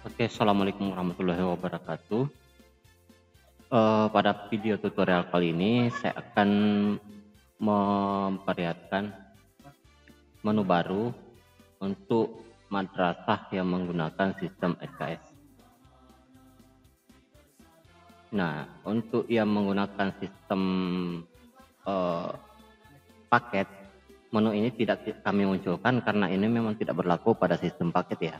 Oke, assalamualaikum warahmatullahi wabarakatuh. Pada video tutorial kali ini saya akan memperlihatkan menu baru untuk madrasah yang menggunakan sistem SKS. Nah, untuk yang menggunakan sistem paket, menu ini tidak kami munculkan karena ini memang tidak berlaku pada sistem paket ya.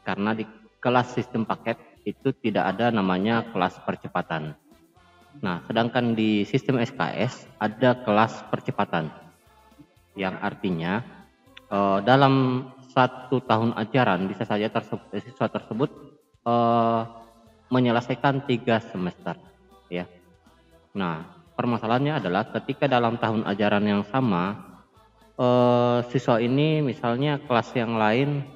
Karena di kelas sistem paket itu tidak ada namanya kelas percepatan. Nah, sedangkan di sistem SKS ada kelas percepatan, yang artinya dalam 1 tahun ajaran bisa saja siswa tersebut menyelesaikan 3 semester, ya. Nah, permasalahannya adalah ketika dalam tahun ajaran yang sama, siswa ini misalnya kelas yang lain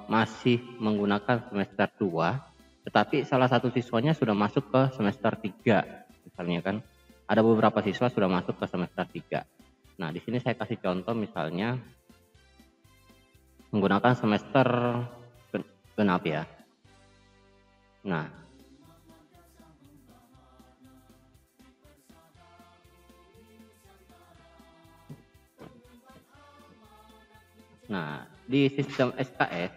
masih menggunakan semester 2. Tetapi salah satu siswanya sudah masuk ke semester 3, misalnya kan. Ada beberapa siswa sudah masuk ke semester 3. Nah, di sini saya kasih contoh misalnya menggunakan semester genap ya. Nah, di sistem SKS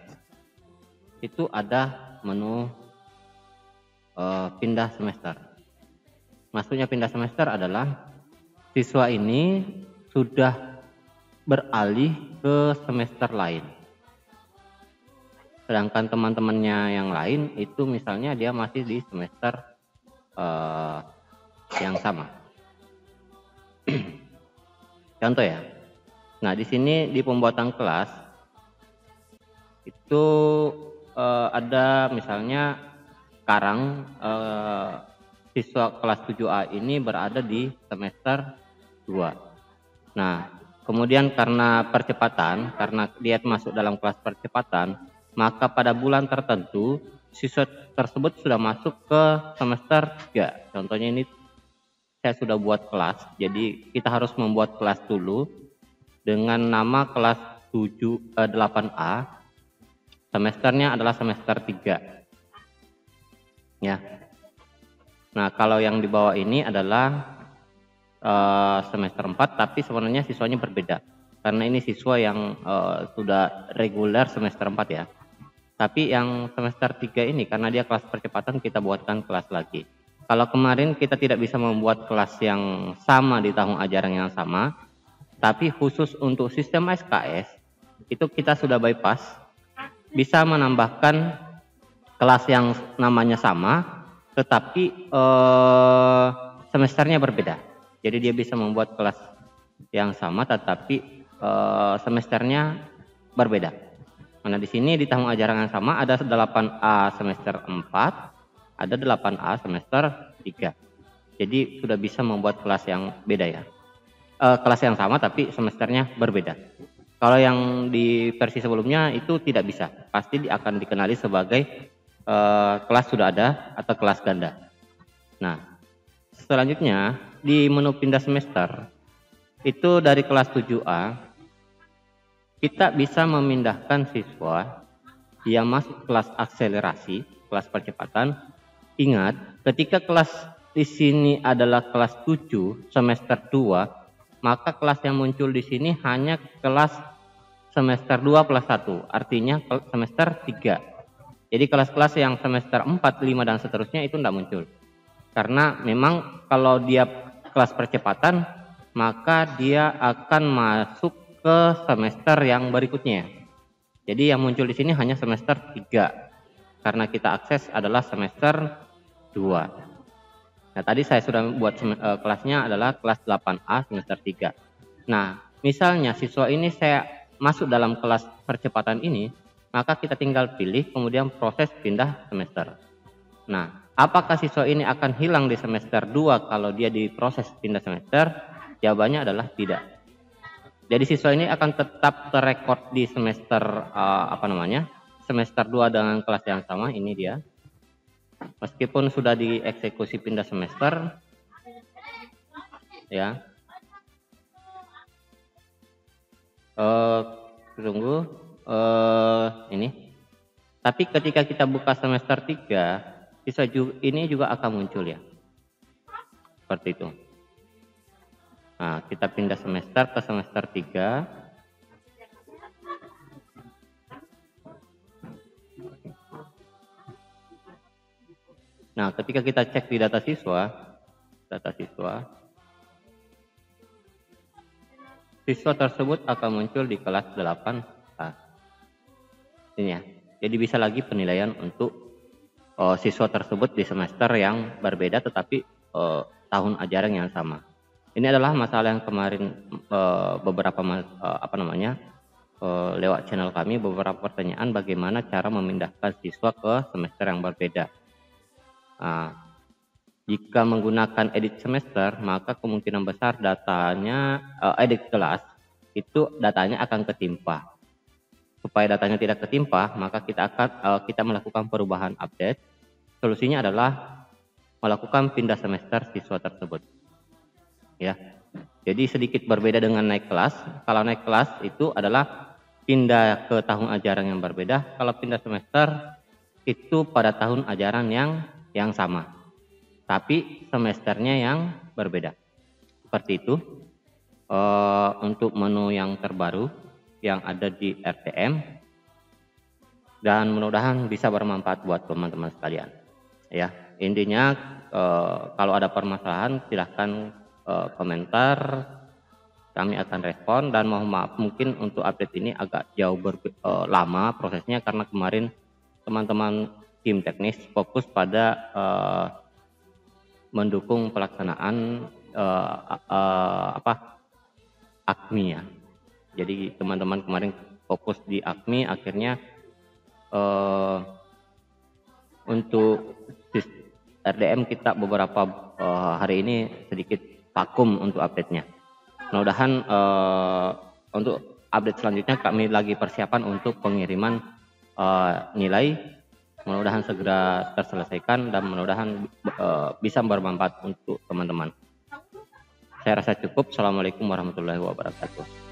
itu ada menu pindah semester. Maksudnya pindah semester adalah siswa ini sudah beralih ke semester lain. Sedangkan teman-temannya yang lain itu misalnya dia masih di semester yang sama. Contoh ya. Nah, di sini di pembuatan kelas itu ada misalnya sekarang siswa kelas 7A ini berada di semester 2. Nah, kemudian karena percepatan, karena dia masuk dalam kelas percepatan, maka pada bulan tertentu siswa tersebut sudah masuk ke semester 3. Contohnya ini saya sudah buat kelas, jadi kita harus membuat kelas dulu dengan nama kelas 8A, semesternya adalah semester 3. Ya. Nah, kalau yang di bawah ini adalah semester 4, tapi sebenarnya siswanya berbeda. Karena ini siswa yang sudah reguler semester 4 ya. Tapi yang semester 3 ini karena dia kelas percepatan kita buatkan kelas lagi. Kalau kemarin kita tidak bisa membuat kelas yang sama di tahun ajaran yang sama, tapi khusus untuk sistem SKS itu kita sudah bypass, bisa menambahkan kelas yang namanya sama, tetapi semesternya berbeda. Jadi dia bisa membuat kelas yang sama, tetapi semesternya berbeda. Nah, di sini di tahun ajaran yang sama ada 8A semester 4, ada 8A semester 3. Jadi sudah bisa membuat kelas yang beda ya. Kelas yang sama tapi semesternya berbeda. Kalau yang di versi sebelumnya itu tidak bisa, pasti akan dikenali sebagai kelas sudah ada atau kelas ganda. Nah, selanjutnya di menu pindah semester itu dari kelas 7A kita bisa memindahkan siswa yang masuk kelas akselerasi, kelas percepatan. Ingat, ketika kelas di sini adalah kelas 7 semester 2, maka kelas yang muncul di sini hanya kelas semester 2 plus 1, artinya semester 3. Jadi kelas-kelas yang semester 4, 5 dan seterusnya itu tidak muncul. Karena memang kalau dia kelas percepatan, maka dia akan masuk ke semester yang berikutnya. Jadi yang muncul di sini hanya semester 3. Karena kita akses adalah semester 2. Nah, tadi saya sudah buat kelasnya adalah kelas 8A semester 3. Nah, misalnya siswa ini saya masuk dalam kelas percepatan ini, maka kita tinggal pilih kemudian proses pindah semester. Nah, apakah siswa ini akan hilang di semester 2 kalau dia diproses pindah semester? Jawabannya adalah tidak. Jadi siswa ini akan tetap terrekord di semester semester 2 dengan kelas yang sama, ini dia. Meskipun sudah dieksekusi pindah semester ya. Tunggu ini. Tapi ketika kita buka semester 3, siswa ini juga akan muncul ya. Seperti itu. Nah, kita pindah semester ke semester 3. Nah, ketika kita cek di data siswa tersebut akan muncul di kelas 8A. Ini ya. Jadi bisa lagi penilaian untuk siswa tersebut di semester yang berbeda tetapi tahun ajaran yang sama. Ini adalah masalah yang kemarin beberapa lewat channel kami beberapa pertanyaan bagaimana cara memindahkan siswa ke semester yang berbeda. Nah, jika menggunakan edit semester, maka kemungkinan besar datanya edit kelas itu datanya akan ketimpa. Supaya datanya tidak ketimpa, maka kita melakukan perubahan update. Solusinya adalah melakukan pindah semester siswa tersebut. Ya. Jadi sedikit berbeda dengan naik kelas. Kalau naik kelas itu adalah pindah ke tahun ajaran yang berbeda. Kalau pindah semester itu pada tahun ajaran yang sama. Tapi semesternya yang berbeda. Seperti itu. Untuk menu yang terbaru yang ada di RTM, dan mudah-mudahan bisa bermanfaat buat teman-teman sekalian. Ya, intinya kalau ada permasalahan silahkan komentar, kami akan respon. Dan mohon maaf mungkin untuk update ini agak jauh lama prosesnya karena kemarin teman-teman tim teknis fokus pada mendukung pelaksanaan AKMI ya. Jadi teman-teman kemarin fokus di AKMI, akhirnya untuk RDM kita beberapa hari ini sedikit vakum untuk update-nya. Mudah-mudahan untuk update selanjutnya kami lagi persiapan untuk pengiriman nilai. Mudah-mudahan segera terselesaikan dan mudah-mudahan bisa bermanfaat untuk teman-teman. Saya rasa cukup. Assalamualaikum warahmatullahi wabarakatuh.